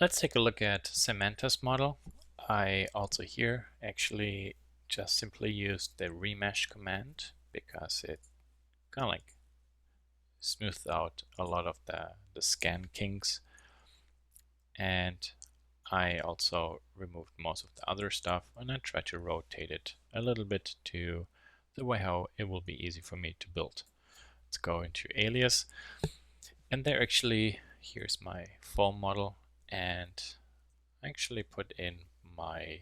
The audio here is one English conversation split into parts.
Let's take a look at Samantha's model. I also here actually just simply used the remesh command because it kind of like smoothed out a lot of the scan kinks, and I also removed most of the other stuff, and I tried to rotate it a little bit to the way how it will be easy for me to build. Let's go into alias, and there actually here's my full model, and I actually put in my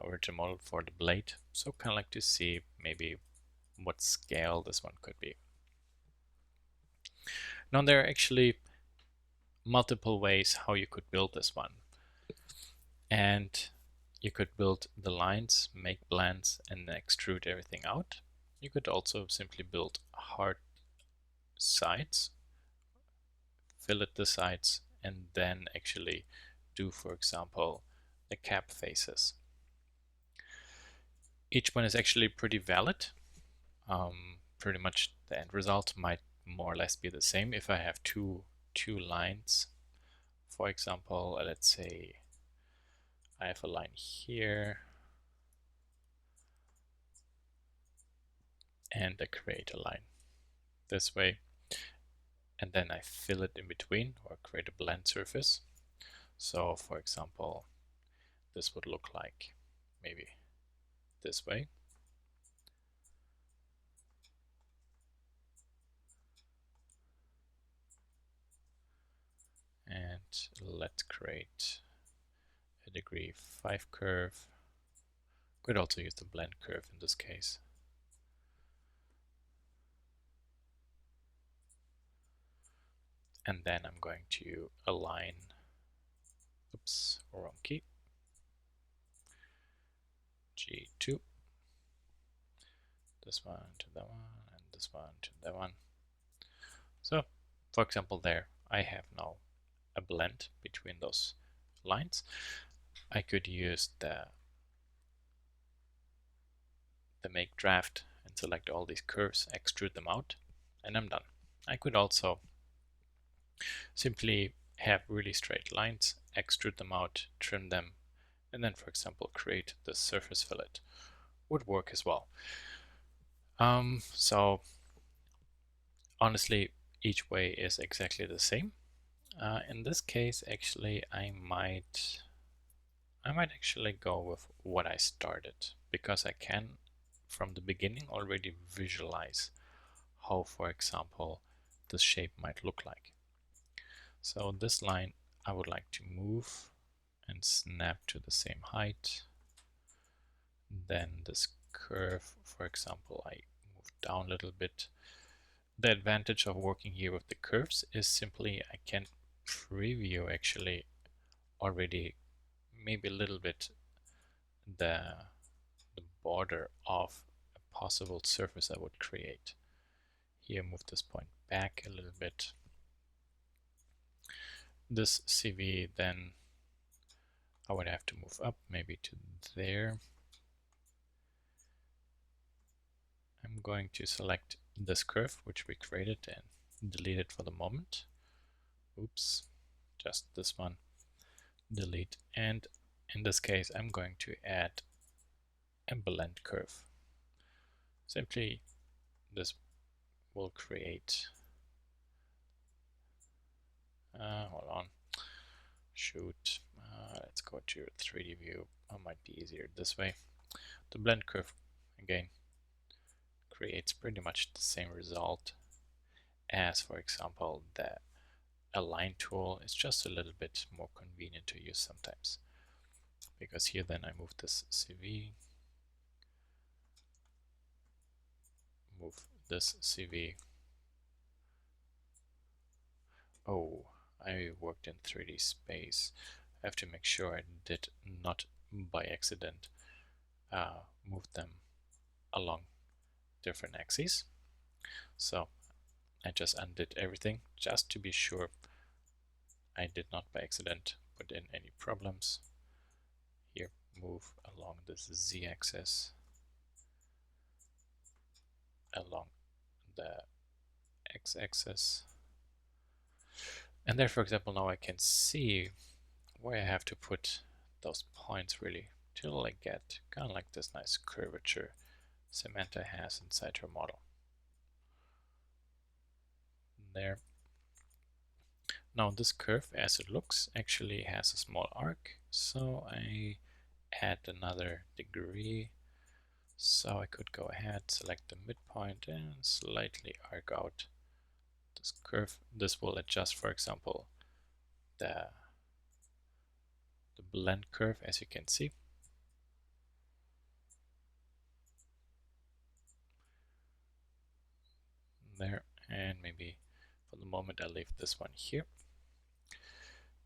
original model for the blade, so kind of like to see maybe what scale this one could be. Now there are actually multiple ways how you could build this one, and you could build the lines, make blends, and extrude everything out. You could also simply build hard sides, fillet the sides, and then actually do, for example, the cap faces. Each one is actually pretty valid. Pretty much the end result might more or less be the same if I have two lines. For example, let's say I have a line here and I create a line this way, and then I fill it in between or create a blend surface. So for example, this would look like maybe this way. And let's create a degree 5 curve. Could also use the blend curve in this case. And then I'm going to align, oops, wrong key, G2, this one to that one, and this one to that one. So, for example, there I have now a blend between those lines. I could use the make draft and select all these curves, extrude them out, and I'm done. I could also simply have really straight lines, extrude them out, trim them, and then, for example, create the surface fillet. Would work as well. So honestly, each way is exactly the same. In this case, actually, I might actually go with what I started, because I can from the beginning already visualize how, for example, this shape might look like. So this line I would like to move and snap to the same height. Then this curve, for example, I move down a little bit. The advantage of working here with the curves is simply I can preview actually already maybe a little bit the border of a possible surface I would create. Here, move this point back a little bit. This CV then I would have to move up maybe to there. I'm going to select this curve which we created and delete it for the moment. Oops, just this one. Delete. And in this case, I'm going to add a blend curve. Simply, this will create. Hold on. Shoot. Let's go to 3D view. It might be easier this way. The blend curve, again, creates pretty much the same result as, for example, the align tool. Is just a little bit more convenient to use sometimes, because here then I move this CV, move this CV. Oh, I worked in 3D space. I have to make sure I did not by accident move them along different axes. So I just undid everything just to be sure I did not by accident put in any problems. Here, move along this z-axis, along the x-axis. And there, for example, now I can see where I have to put those points really till I get kind of like this nice curvature Samantha has inside her model. There. Now this curve, as it looks, actually has a small arc, so I add another degree. So I could go ahead, select the midpoint, and slightly arc out this curve. This will adjust, for example, the blend curve, as you can see. There, and maybe for the moment I leave this one here.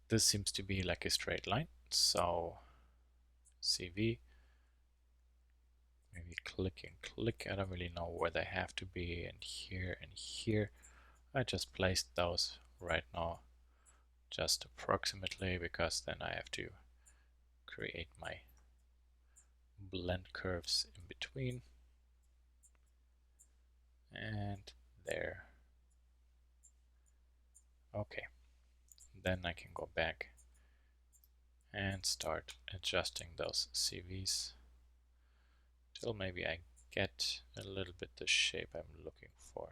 This seems to be like a straight line, so CV, maybe click and click. I don't really know where they have to be, and here. I just placed those right now just approximately, because then I have to create my blend curves in between. And there. Okay, then I can go back and start adjusting those CVs till maybe I get a little bit the shape I'm looking for.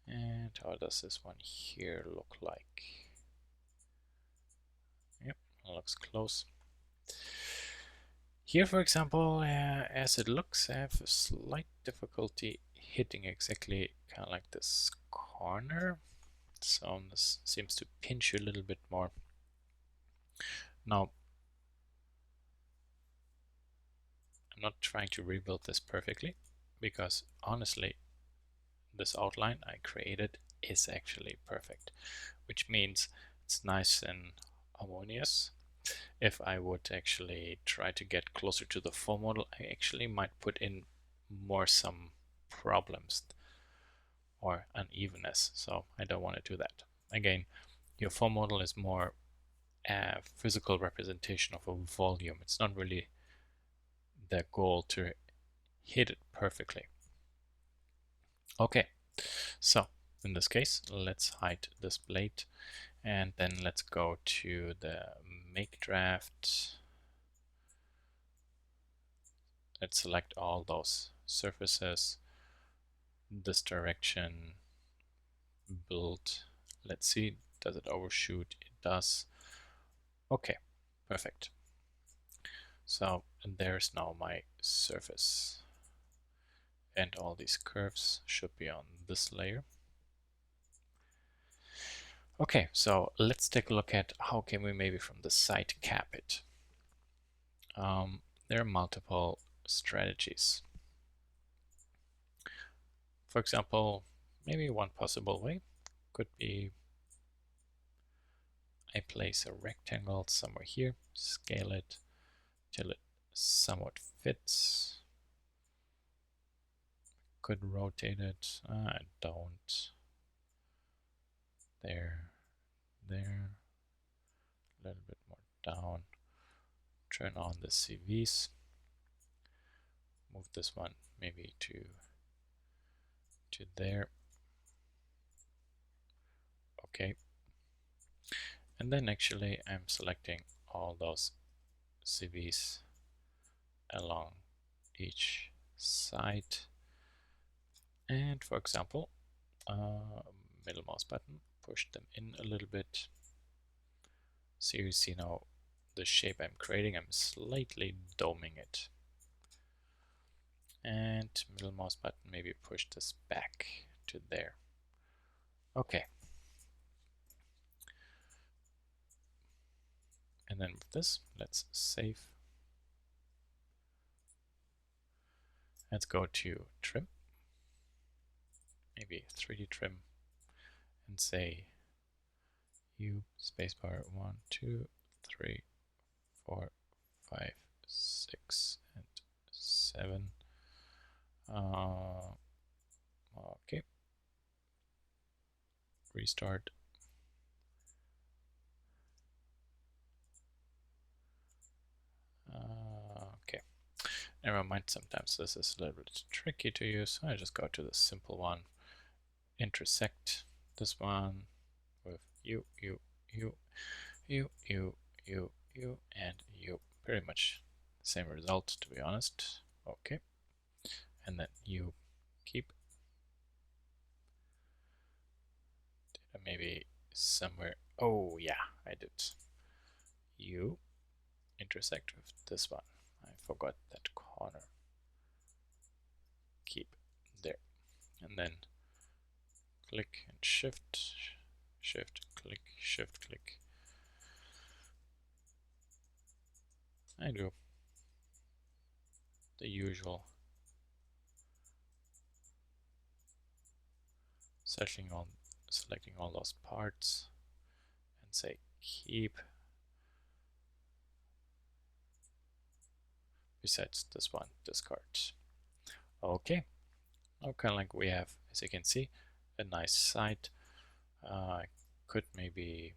And how does this one here look like? Yep, looks close. Here, for example, as it looks, I have a slight difficulty hitting exactly kind of like this corner. So this seems to pinch a little bit more. Now, I'm not trying to rebuild this perfectly, because honestly, this outline I created is actually perfect, which means it's nice and harmonious. If I would actually try to get closer to the full model, I actually might put in more some problems or unevenness, so I don't want to do that. Again, your full model is more a physical representation of a volume. It's not really the goal to hit it perfectly. Okay, so in this case, let's hide this blade, and then let's go to the make draft. Let's select all those surfaces, this direction, build. Let's see, does it overshoot? It does. Okay, perfect. So there's now my surface, and all these curves should be on this layer. Okay, so let's take a look at how can we maybe from the side cap it. There are multiple strategies. For example, maybe one possible way could be I place a rectangle somewhere here, scale it till it somewhat fits. Could rotate it. I don't. There, there, a little bit more down. Turn on the CVs. Move this one maybe to there. Okay. And then actually I'm selecting all those CVs along each side. And for example, middle mouse button, push them in a little bit. So you see now the shape I'm creating, I'm slightly doming it. And middle mouse button, maybe push this back to there. Okay. And then with this, let's save. Let's go to trim, maybe 3D trim, and say U spacebar 1, 2, 3, 4, 5, 6, and 7. Okay. Restart. Okay. Never mind, sometimes this is a little bit tricky to use, so I just go to the simple one. Intersect this one with you, and you. Pretty much the same result, to be honest. Okay. And then you keep. Did I maybe somewhere? Oh, yeah, I did. You intersect with this one. I forgot that corner. Keep there. And then click and shift, click, shift, click. I do the usual. Selecting all those parts and say keep. Besides this one, discard. Okay. Now kind of like we have, as you can see, a nice site. I could maybe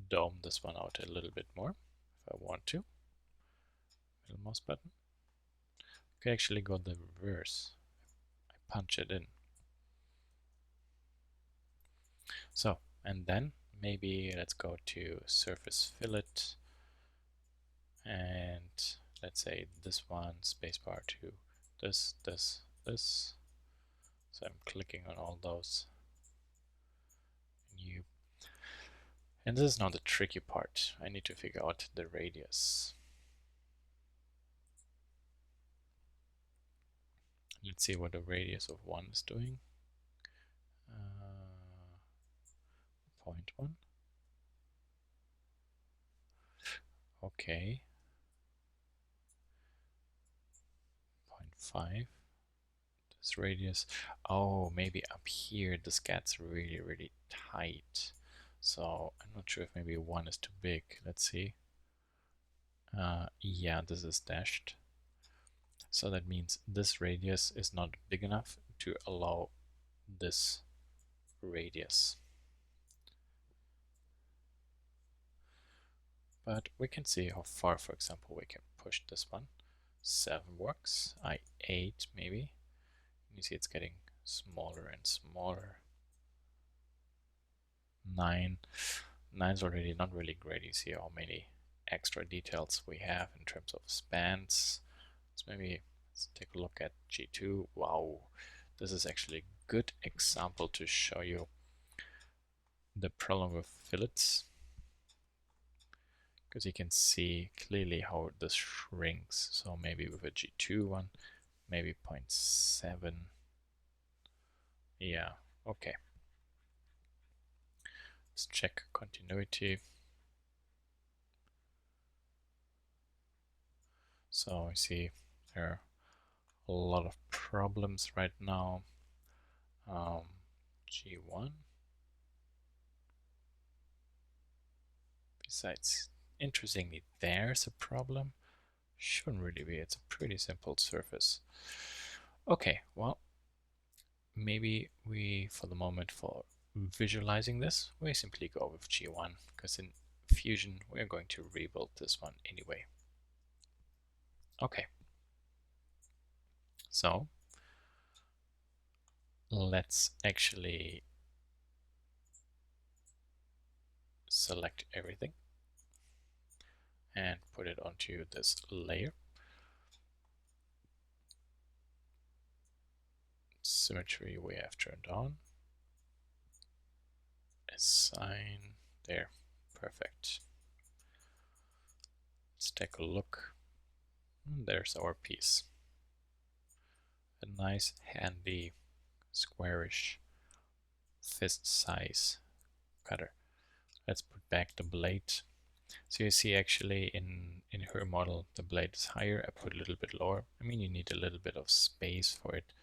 dome this one out a little bit more if I want to. Middle mouse button. I can actually go the reverse. I punch it in. So, and then maybe let's go to surface fillet, and let's say this one, spacebar to this, this. So I'm clicking on all those. New. And this is now the tricky part. I need to figure out the radius. Let's see what the radius of 1 is doing. 0.1. Okay. 0.5. This radius. Oh, maybe up here this gets really, really tight. So I'm not sure if maybe 1 is too big. Let's see. Yeah, this is dashed. So that means this radius is not big enough to allow this radius. But we can see how far, for example, we can push this one. 7 works. 8 maybe. You see it's getting smaller and smaller. 9. 9's already not really great. You see how many extra details we have in terms of spans. Let's take a look at G2. Wow, this is actually a good example to show you the problem with fillets, because you can see clearly how this shrinks. So maybe with a G2 one, maybe 0.7. Yeah, okay. Let's check continuity. So I see there are a lot of problems right now. G1. Besides, interestingly, there's a problem. Shouldn't really be. It's a pretty simple surface. Okay, well, maybe we, for the moment, for visualizing this, we simply go with G1, because in Fusion, we're going to rebuild this one anyway. Okay. So, let's actually select everything and put it onto this layer. Symmetry we have turned on. Assign there. Perfect. Let's take a look. There's our piece. A nice, handy, squarish, fist size cutter. Let's put back the blade. So you see actually in her model the blade is higher. I put a little bit lower. I mean, you need a little bit of space for it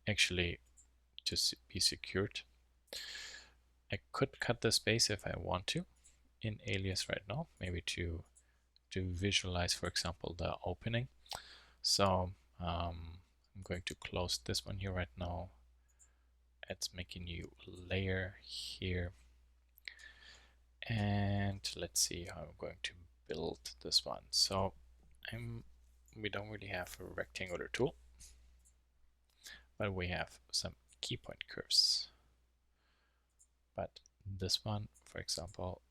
actually to be secured. I could cut the space if I want to in alias right now, maybe to visualize, for example, the opening. So I'm going to close this one here right now. Let's make a new layer here. And let's see how I'm going to build this one. So I'm we don't really have a rectangular tool, but we have some key point curves. But this one, for example,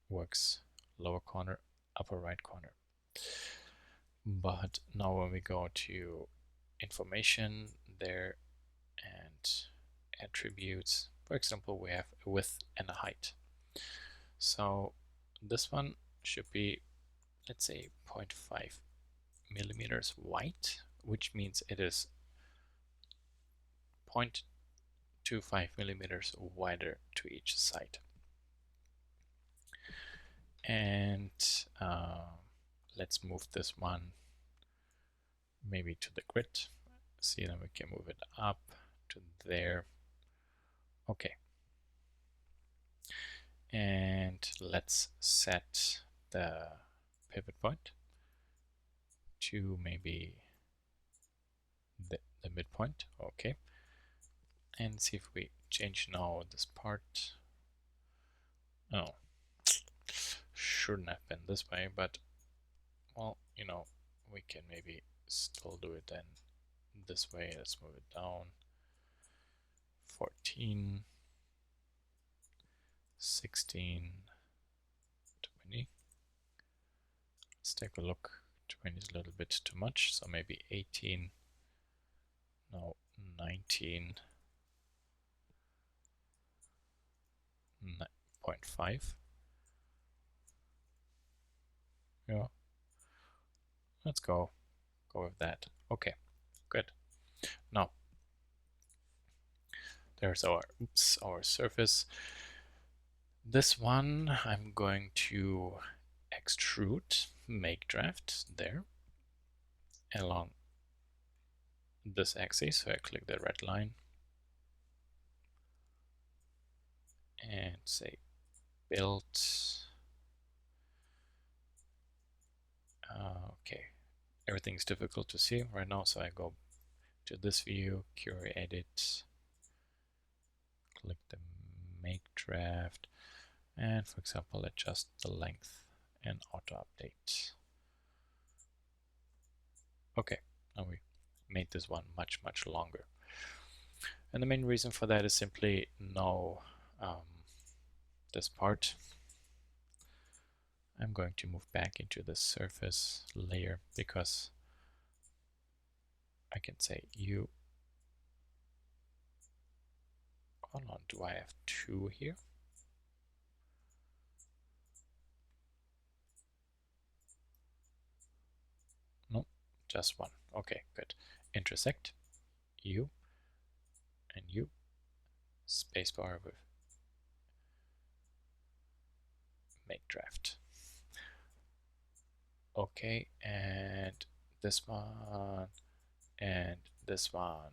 works lower corner, upper right corner. But now when we go to information there and attributes, for example, we have a width and a height. So this one should be, let's say, 0.5 millimeters wide, which means it is 0.25 millimeters wider to each side. And let's move this one maybe to the grid. See, then we can move it up to there. Okay. And let's set the pivot point to maybe the midpoint. Okay. And see if we change now this part. Oh, shouldn't have been this way, but well, you know, we can maybe still do it then this way. Let's move it down. 14, 16, 20. Let's take a look. 20 is a little bit too much, so maybe 18. No, 19. 9.5. Yeah, let's go with that. Okay, good. Now there's our surface. This one I'm going to extrude, make draft there along this axis. So I click the red line and say build. Okay, everything's difficult to see right now, so I go to this view, query edit, click the make draft, and for example adjust the length and auto update. Okay, now we made this one much longer, and the main reason for that is simply now this part I'm going to move back into the surface layer, because I can say you, hold on, do I have two here? No, just one. Okay, good. Intersect you and you, spacebar with make draft. Okay, and this one and this one.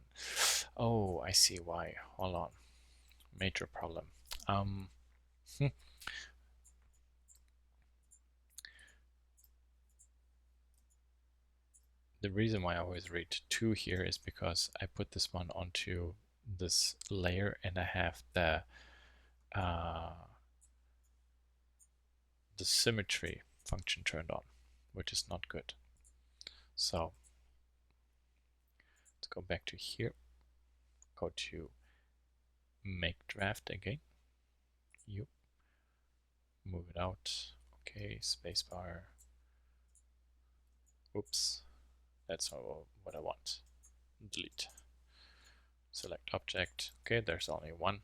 Oh, I see why. Hold on. Major problem. The reason why I always read 2 here is because I put this one onto this layer and I have the symmetry function turned on, which is not good. So let's go back to here, go to make draft again, you move it out. Okay, spacebar. Oops, that's not what I want. Delete. Select object. Okay, there's only one.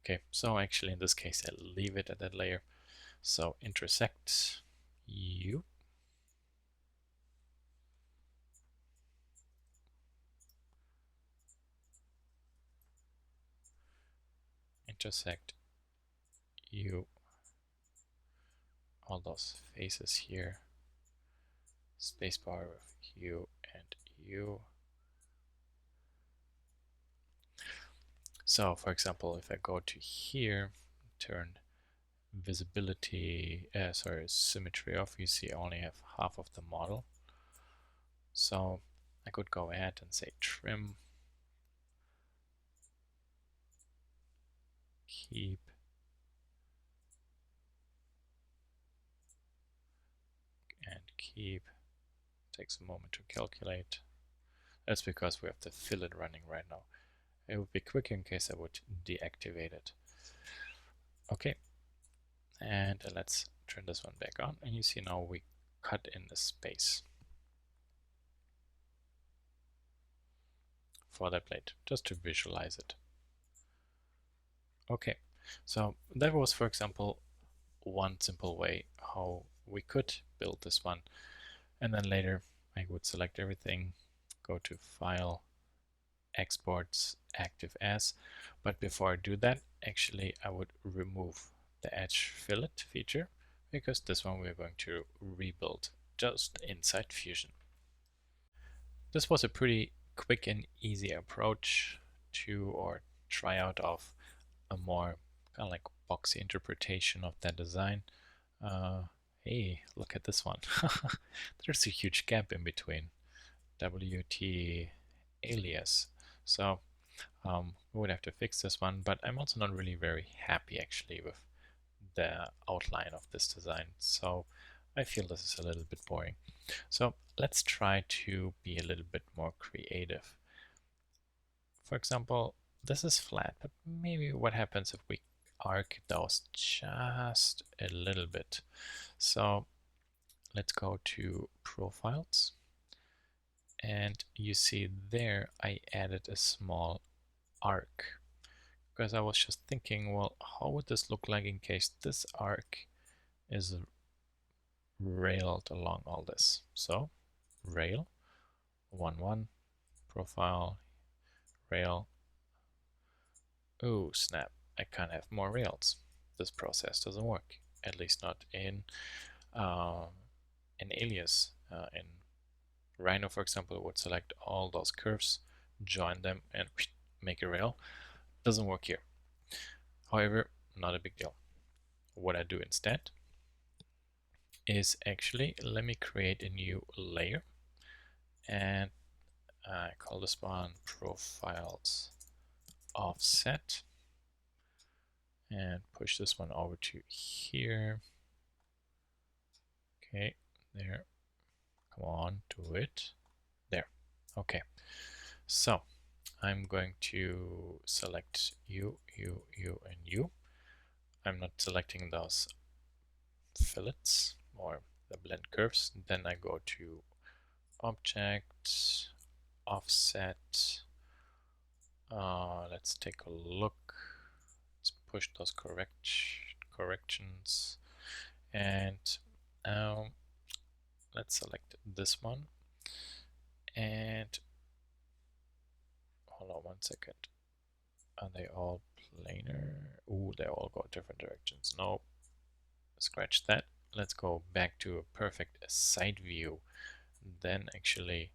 Okay, so actually in this case I'll leave it at that layer. So intersect you, intersect you, all those faces here, spacebar with you and you. So for example, if I go to here, turn visibility, symmetry off, you see I only have half of the model. So I could go ahead and say trim, keep, and keep, Takes a moment to calculate. That's because we have the fillet running right now. It would be quick in case I would deactivate it. Okay, and let's turn this one back on, and you see now we cut in the space for that plate, just to visualize it. Okay, so that was, for example, one simple way how we could build this one. And then later I would select everything, go to File, Exports, Active As. But before I do that, actually I would remove the edge fillet feature, because this one we're going to rebuild just inside Fusion. This was a pretty quick and easy approach to, or try out of, a more kind of like boxy interpretation of that design. Hey, look at this one. There's a huge gap in between. WT alias. So we would have to fix this one, but I'm also not really very happy actually with the outline of this design. So I feel this is a little bit boring. So let's try to be a little bit more creative. For example, this is flat, but maybe what happens if we arc those just a little bit? So let's go to Profiles, and you see there I added a small arc, because I was just thinking, well, how would this look like in case this arc is railed along all this? So rail 1 1 profile rail. Oh snap, I can't have more rails. This process doesn't work, at least not in an alias. In Rhino, for example, would select all those curves, join them, and make a rail. Doesn't work here. However, not a big deal. What I do instead is actually, let me create a new layer, and I call this one Profiles Offset, and push this one over to here. Okay, there. Come on, do it. There. Okay. So I'm going to select you, and you. I'm not selecting those fillets or the blend curves. Then I go to Object, Offset. Let's take a look. Let's push those corrections, and let's select this one, and hold on 1 second. Are they all planar? Ooh, they all go different directions. No, scratch that. Let's go back to a perfect side view. Then actually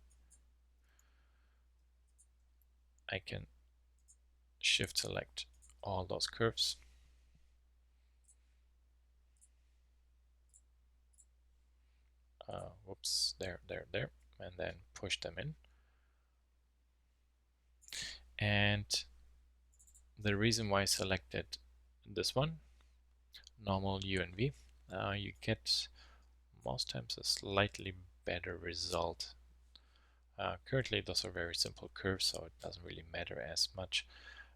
I can shift select all those curves. Whoops, there, and then push them in. And the reason why I selected this one, normal U and V, you get most times a slightly better result. Currently those are very simple curves, so it doesn't really matter as much.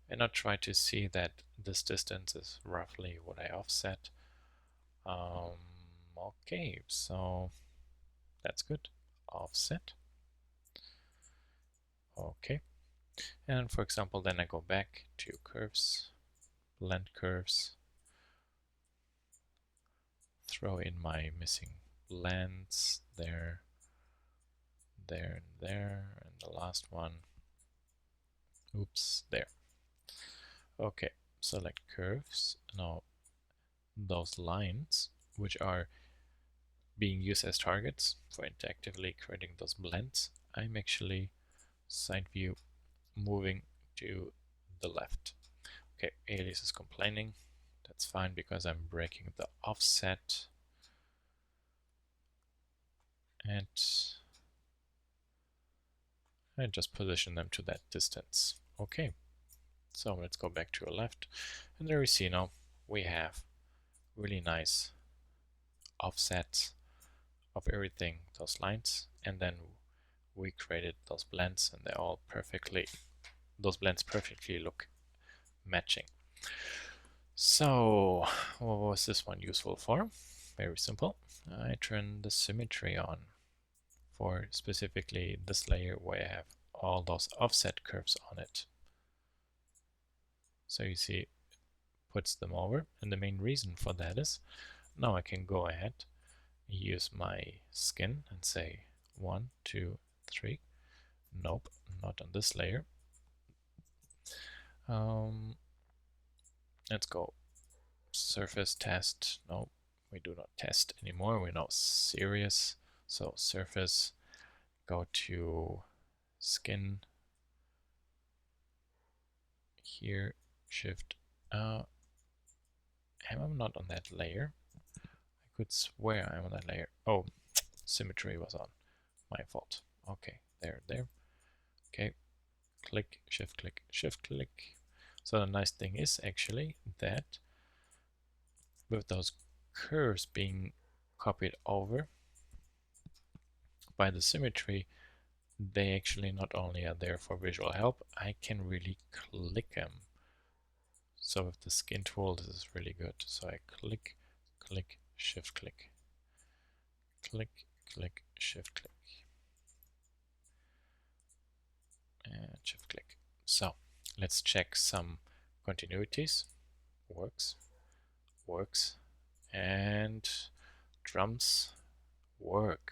And I'll try to see that this distance is roughly what I offset. Okay, so that's good. Offset. Okay. And for example, then I go back to curves, blend curves, throw in my missing blends there, and the last one. Oops, there. Okay, select curves. Now those lines, which are being used as targets for interactively creating those blends, I'm actually side view moving to the left. Okay, Alias is complaining. That's fine because I'm breaking the offset, and I just position them to that distance. Okay, so let's go back to the left, and there we see now we have really nice offsets of everything those lines, and then we created those blends, and those blends perfectly look matching. So what was this one useful for? Very simple. I turn the symmetry on for specifically this layer where I have all those offset curves on it. So you see, puts them over, and the main reason for that is now I can go ahead, use my skin and say 1, 2, 3. Nope, not on this layer. Let's go surface test. No, we do not test anymore. We're now serious. So surface, go to skin here, shift. I'm not on that layer. I could swear I'm on that layer. Oh, symmetry was on. My fault. Okay, there. Okay, click, shift click, shift click. So the nice thing is actually that with those curves being copied over by the symmetry, they actually not only are there for visual help, I can really click them. So with the skin tool, this is really good. So I click, click, shift click, click, click, shift click, and shift click. So let's check some continuities. Works, works, and drums work.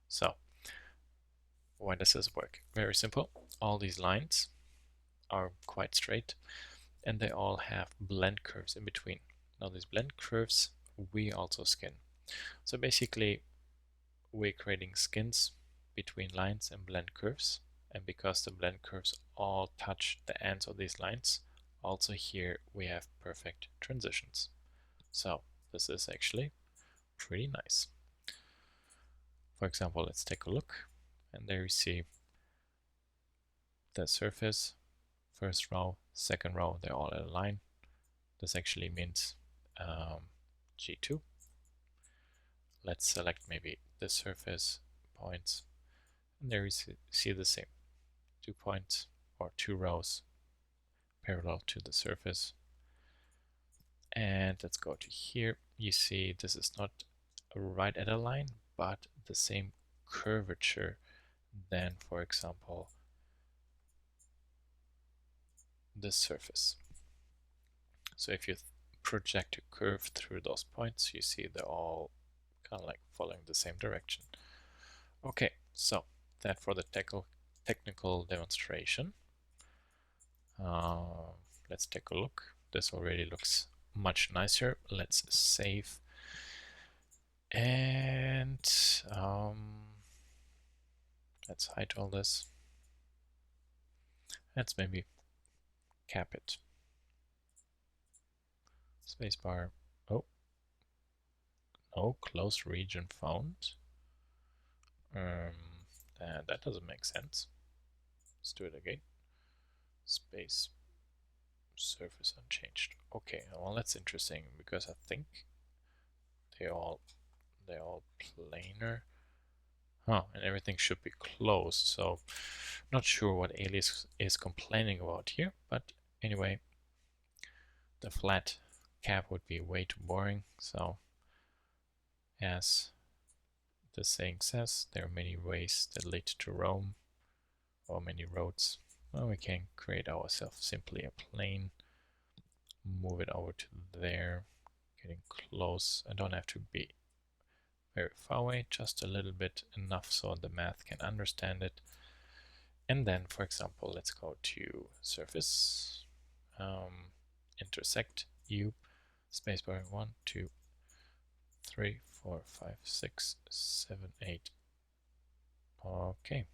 So why does this work? Very simple. All these lines are quite straight, and they all have blend curves in between. Now these blend curves we also skin. So basically we're creating skins between lines and blend curves, and because the blend curves all touch the ends of these lines, also here we have perfect transitions. So this is actually pretty nice. For example, let's take a look, and there you see the surface, first row, second row, they're all in a line. This actually means G2. Let's select maybe the surface points, and there you see the same 2 points or 2 rows parallel to the surface. And let's go to here. You see this is not right at a line, but the same curvature than, for example, this surface. So if you project a curve through those points, you see they're all kind of like following the same direction. Okay, so that for the technical demonstration. Let's take a look. This already looks much nicer. Let's save, and let's hide all this. Let's maybe cap it. Spacebar. Oh, no closed region found. That doesn't make sense. Let's do it again. Space surface unchanged. Okay, well that's interesting because I think they're all planar. Oh, and everything should be closed. So not sure what Alias is complaining about here, but anyway, the flat cap would be way too boring. So as the saying says, there are many ways that lead to Rome, or many roads. Well, we can create ourselves simply a plane, move it over to there, getting close. I don't have to be very far away, just a little bit, enough so the math can understand it. And then, for example, let's go to surface, intersect U, spacebar 1, 2, 3, 4, 5, 6, 7, 8. Okay.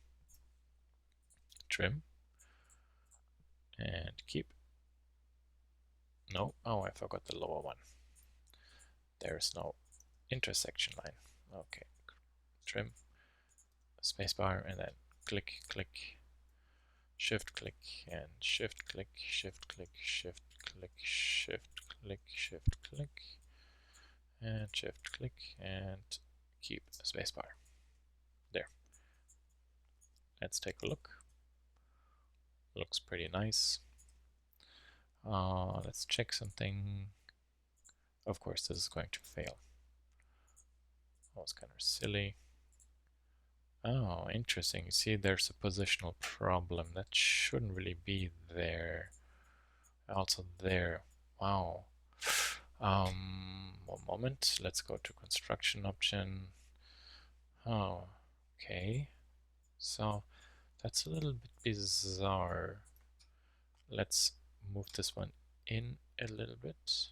Trim and keep. No, oh, I forgot the lower one. There is no intersection line. Okay. Trim, spacebar, and then click, click, shift click, and shift click, shift click, shift click, shift click, shift click, and shift click, and keep spacebar. There. Let's take a look. Looks pretty nice. Let's check something. Of course, this is going to fail. That was kind of silly. Oh, interesting. You see, there's a positional problem. That shouldn't really be there. Also there. Wow. One moment. Let's go to construction option. Oh, okay. So that's a little bit bizarre. Let's move this one in a little bit.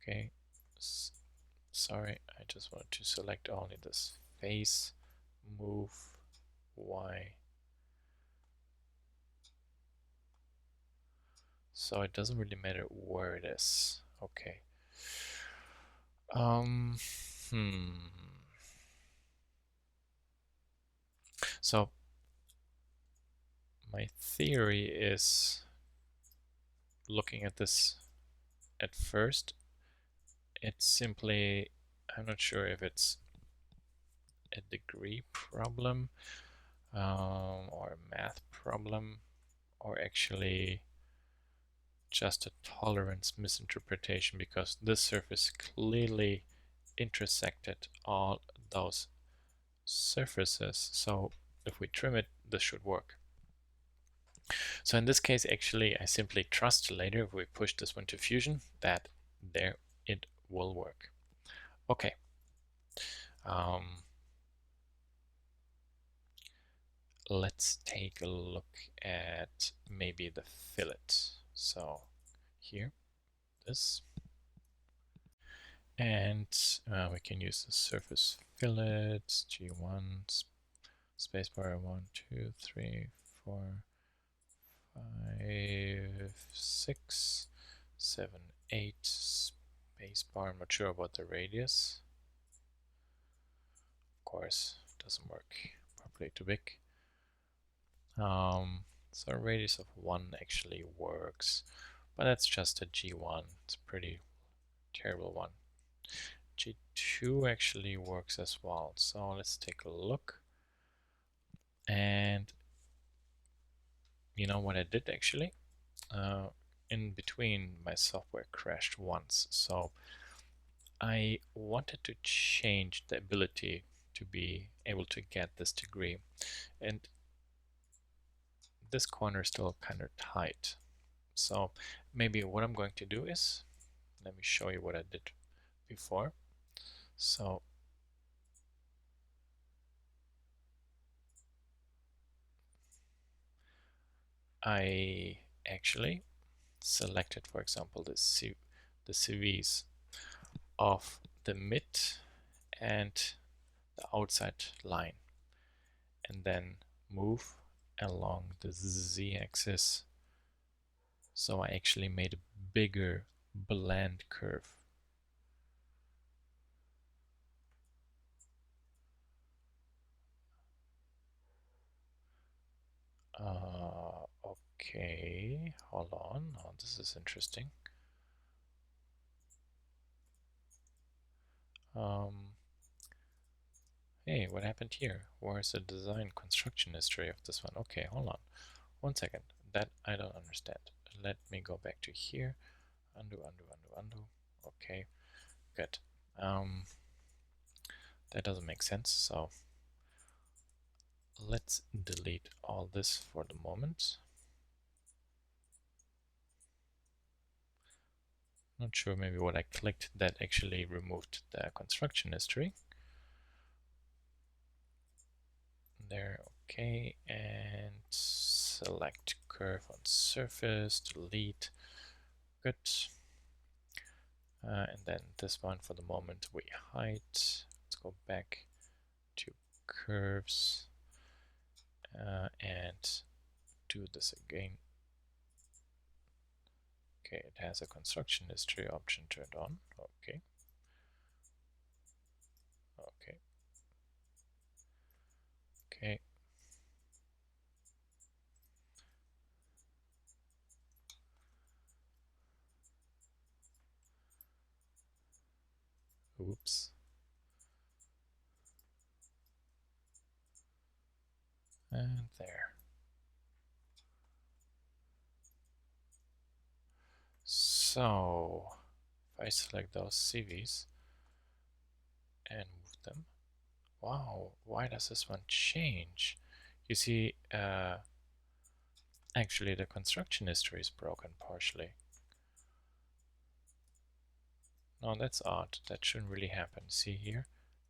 Okay. Sorry, I just wanted to select only this face. Move Y. So it doesn't really matter where it is. Okay. Um, hmm. So my theory is looking at this at first. It's simply, I'm not sure if it's a degree problem or a math problem or actually just a tolerance misinterpretation, because this surface clearly intersected all those surfaces. So if we trim it, this should work. So in this case, actually, I simply trust later if we push this one to fusion that there it will work. Okay. Let's take a look at maybe the fillet. So here, this. And we can use the surface fillet, G1, spacebar 1, 2, 3, 4, 5, 6, 7, 8, spacebar. I'm not sure about the radius. Of course, it doesn't work. Probably too big. So a radius of 1 actually works, but that's just a G1. It's a pretty terrible one. G2 actually works as well. So let's take a look. And you know what I did actually? In between, my software crashed once. So I wanted to change the ability to be able to get this degree. And this corner is still kind of tight. So maybe what I'm going to do is, let me show you what I did before. So I actually selected, for example, the CVs of the mid and the outside line, and then move along the z-axis. So I actually made a bigger blend curve. Okay, hold on. Oh, this is interesting. Hey, what happened here? Where's the design construction history of this one? Okay, hold on. 1 second. That I don't understand. Let me go back to here. Undo, undo, undo, undo. Okay, good. That doesn't make sense, so let's delete all this for the moment. Not sure, maybe what I clicked that actually removed the construction history. There, okay, and select curve on surface, delete, good. And then this one for the moment we hide. Let's go back to curves and do this again. Okay, it has a construction history option turned on. Okay. Okay. Okay. Oops. and there. So if I select those CVs and move them, wow, why does this one change? You see, actually the construction history is broken partially. No, that's odd. That shouldn't really happen. See here,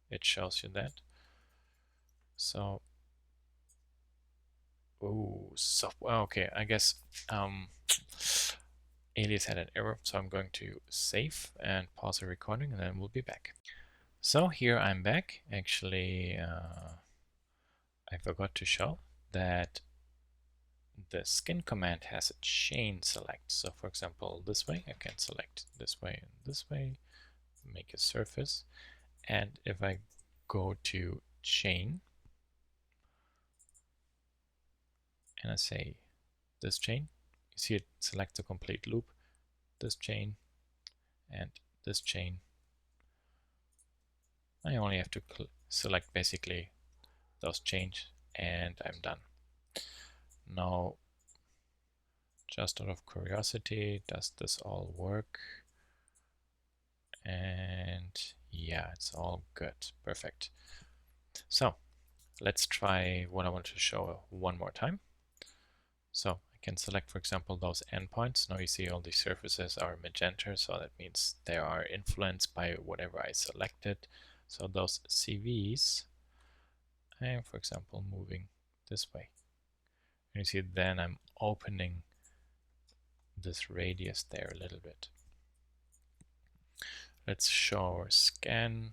it shows you that. So, oh, so okay. I guess Alias had an error, so I'm going to save and pause the recording, and then we'll be back. So here I'm back. Actually, I forgot to show that the skin command has a chain select. So for example, this way, I can select this way and this way, make a surface. And if I go to chain and I say this chain, you see it selects a complete loop, this chain and this chain. I only have to select basically those chains and I'm done. Now, just out of curiosity, does this all work? And yeah, it's all good. Perfect. So let's try what I want to show one more time. So I can select, for example, those endpoints. Now you see all these surfaces are magenta, so that means they are influenced by whatever I selected. So those CVs, I am, for example, moving this way. And you see then I'm opening this radius there a little bit. Let's show our scan,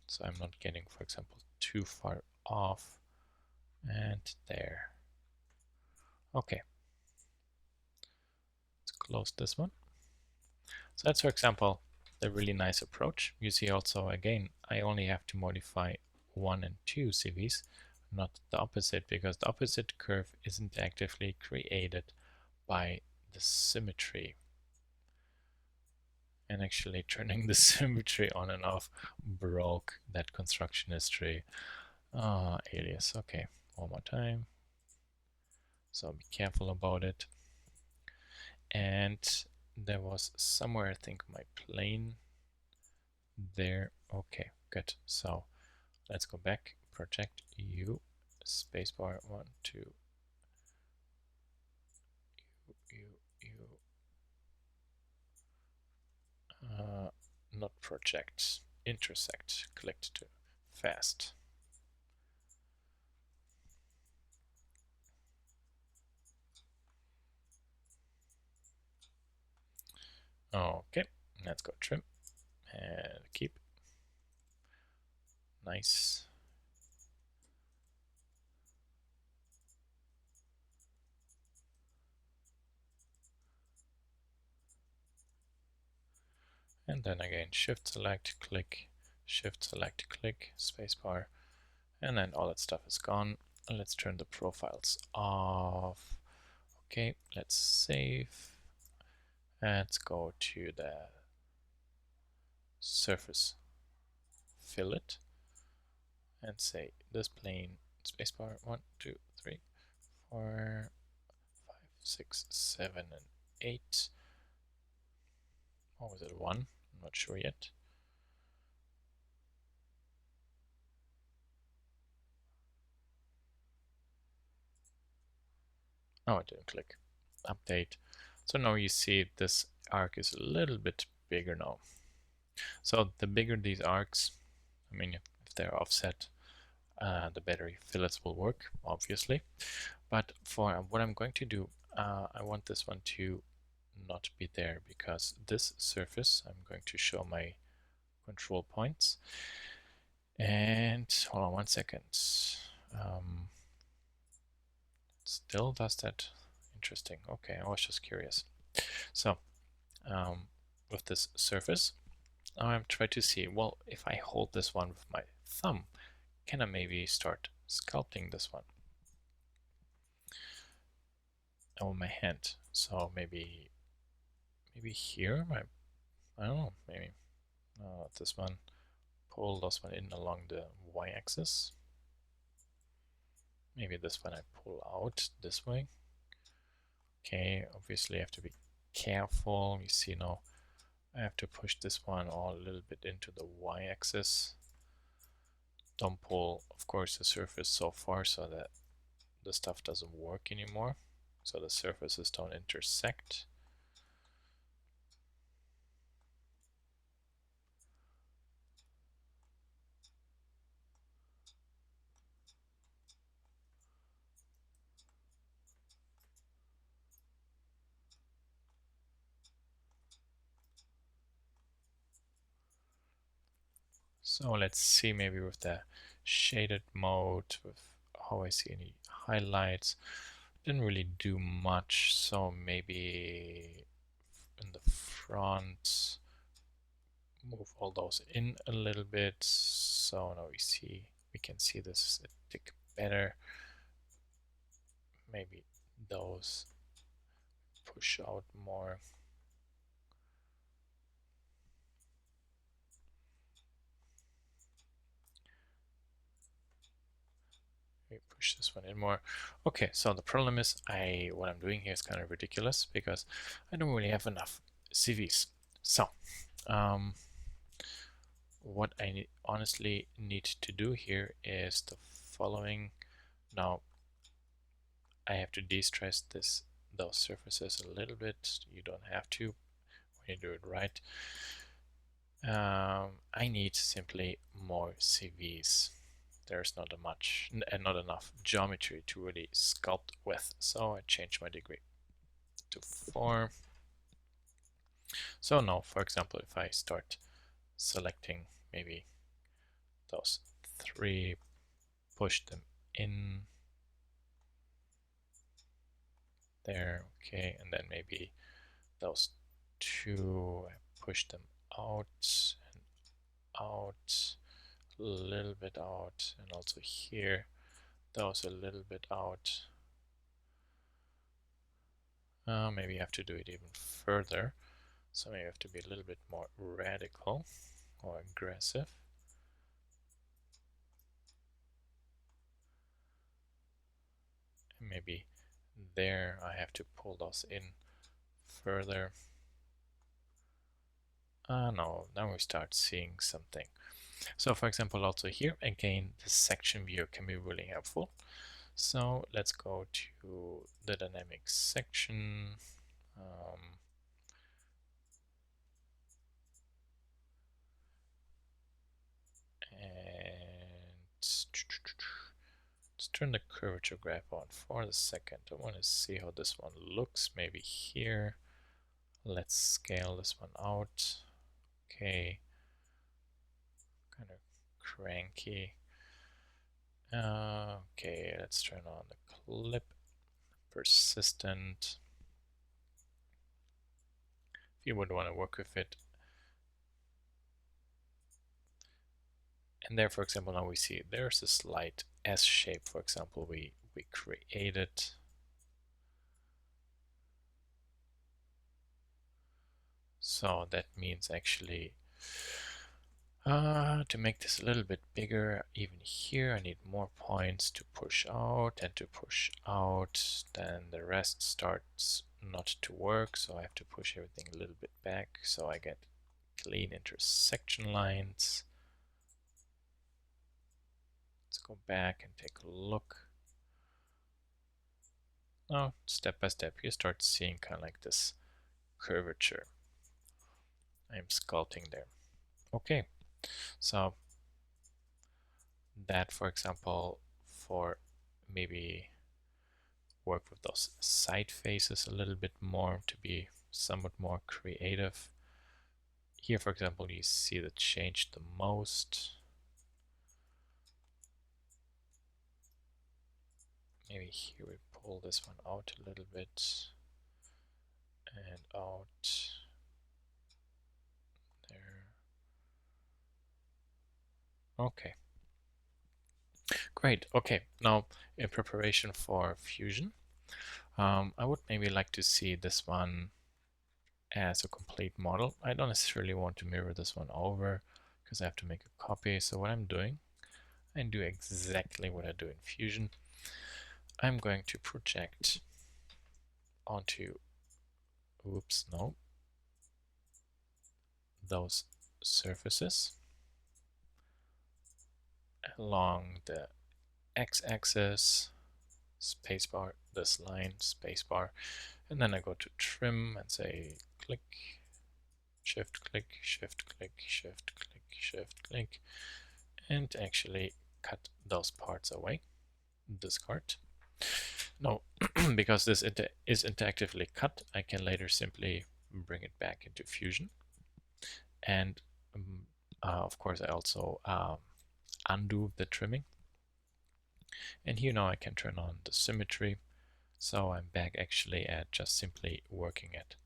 so I'm not getting, for example, too far off. And there. Okay. Let's close this one. So that's, for example, the really nice approach. You see also, again, I only have to modify 1 and 2 CVs, not the opposite, because the opposite curve isn't actively created by the symmetry. And actually turning the symmetry on and off broke that construction history. Alias. Okay, one more time. So be careful about it. And there was somewhere, I think, my plane there. Okay, good. So let's go back. Project U, spacebar 1, 2, U. Not project, intersect. Clicked to fast. Okay, let's go trim and keep. Nice. And then again, shift select, click, shift select, click, spacebar, and then all that stuff is gone. And let's turn the profiles off. Okay, let's save. Let's go to the surface fillet and say this plane, spacebar 1, 2, 3, 4, 5, 6, 7, and 8. Or was it 1? I'm not sure yet. Oh, it didn't click. Update. So now you see this arc is a little bit bigger now. So the bigger these arcs, I mean, if they're offset, the better fillets will work, obviously. But for what I'm going to do, I want this one to not be there, because this surface, I'm going to show my control points. And hold on one second. Still does that. Interesting. Okay, I was just curious. So with this surface, I'm trying to see, well, if I hold this one with my thumb, can I maybe start sculpting this one on my hand? So maybe here, I don't know, maybe this one, pull this one in along the y-axis. maybe this one I pull out this way. Okay, obviously I have to be careful. You see now I have to push this one all a little bit into the y-axis. Don't pull, of course, the surface so far so that the stuff doesn't work anymore. So the surfaces don't intersect. So let's see maybe with the shaded mode, with how I see any highlights. Didn't really do much, so maybe in the front, move all those in a little bit. So now we can see this a tick better. Maybe those push out more. Push this one in more. Okay, so the problem is what I'm doing here is kind of ridiculous because I don't really have enough CVs. So what I honestly need to do here is the following. Now I have to de-stress those surfaces a little bit. You don't have to when you do it right. I need simply more CVs. There's not not enough geometry to really sculpt with, so I change my degree to 4. So now, for example, if I start selecting maybe those 3, push them in there, okay, and then maybe those 2, I push them out and out, a little bit out, and also here, those a little bit out. Maybe I have to do it even further. So maybe I have to be a little bit more radical or aggressive. And maybe there I have to pull those in further. No, now we start seeing something. So for example, also here, again, the section view can be really helpful. So let's go to the dynamic section. And let's turn the curvature graph on for a second. I want to see how this one looks. Maybe here. Let's scale this one out. Okay. Kind of cranky. Okay, let's turn on the clip. Persistent. If you would want to work with it. And there, for example, now we see there's a slight S shape, for example, we created. So that means actually to make this a little bit bigger, even here I need more points to push out and to push out. Then the rest starts not to work, so I have to push everything a little bit back so I get clean intersection lines. Let's go back and take a look. Now, step by step, you start seeing kind of like this curvature. I'm sculpting there. Okay, so that, for example, for maybe work with those side faces a little bit more to be somewhat more creative. Here, for example, you see the change the most. Maybe here we pull this one out a little bit and out there. Okay. Great. Okay. Now, in preparation for fusion, I would maybe like to see this one as a complete model. I don't necessarily want to mirror this one over because I have to make a copy. So what I'm doing, I do exactly what I do in Fusion. I'm going to project onto, oops, no, those surfaces along the x-axis, spacebar, this line, spacebar, and then I go to trim and say click, shift click, shift click, shift click, shift click, and actually cut those parts away, discard. No, because this is interactively cut, I can later simply bring it back into Fusion. And of course, I also undo the trimming. And here now I can turn on the symmetry. So I'm back actually at just simply working at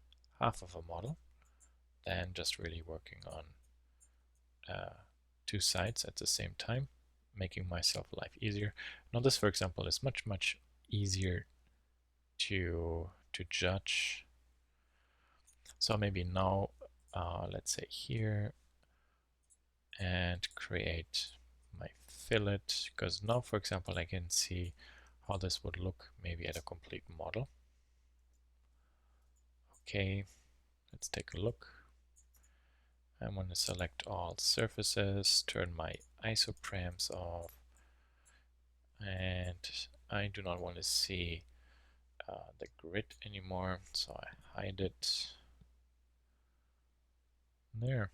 half of a model, then just really working on two sides at the same time, making myself life easier. Now this, for example, is much easier to judge. So maybe now, let's say here, and create my fillet, because now, for example, I can see how this would look maybe at a complete model. Okay, let's take a look. I want to select all surfaces, turn my isoprams off, and I do not want to see the grid anymore, so I hide it. There,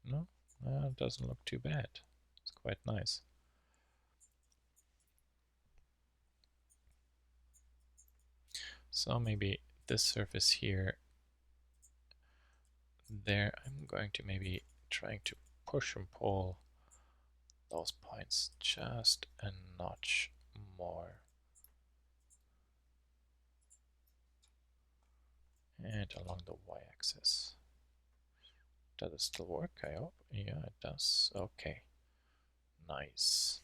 no, it doesn't look too bad. It's quite nice. So maybe this surface here, there, I'm going to maybe trying to push and pull those points just a notch more. And along the y-axis. Does it still work? I hope. Yeah, it does. Okay. Nice.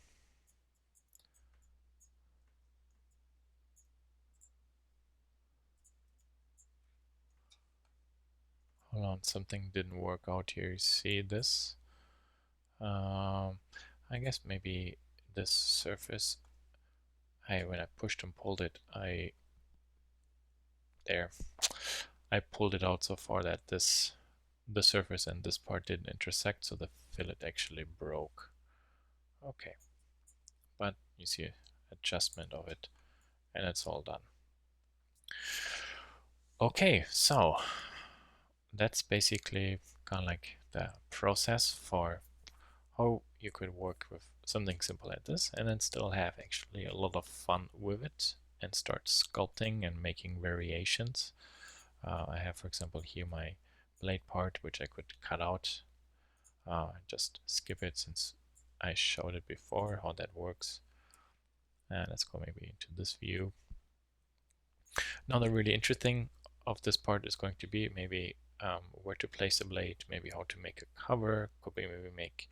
Hold on, something didn't work out here. You see this? I guess maybe this surface, when I pushed and pulled it, there, I pulled it out so far that the surface and this part didn't intersect, so the fillet actually broke. Okay, but you see adjustment of it, and it's all done. Okay, so that's basically kind of like the process for how you could work with something simple like this and then still have actually a lot of fun with it and start sculpting and making variations. I have, for example, here my blade part, which I could cut out. Just skip it since I showed it before how that works. And let's go maybe into this view. Now the really interesting of this part is going to be maybe where to place the blade, maybe how to make a cover, could be maybe make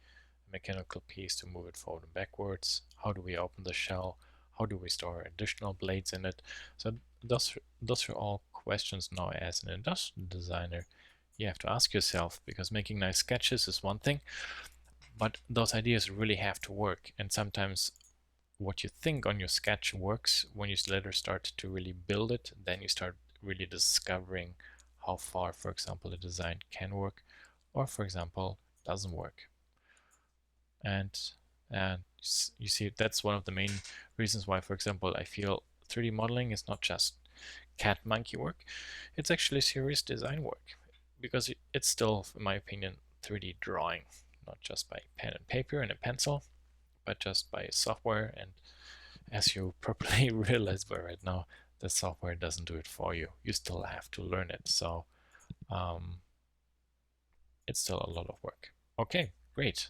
a mechanical piece to move it forward and backwards, how do we open the shell, how do we store additional blades in it. So those are all questions now as an industrial designer you have to ask yourself, because making nice sketches is one thing, but those ideas really have to work, and sometimes what you think on your sketch works. When you later start to really build it, then you start really discovering how far, for example, a design can work, or for example, doesn't work. And you see, that's one of the main reasons why, for example, I feel 3D modeling is not just cat monkey work, it's actually serious design work, because it's still, in my opinion, 3D drawing, not just by pen and paper and a pencil, but just by software. And as you probably realize by right now, the software doesn't do it for you. You still have to learn it. So it's still a lot of work. Okay, great.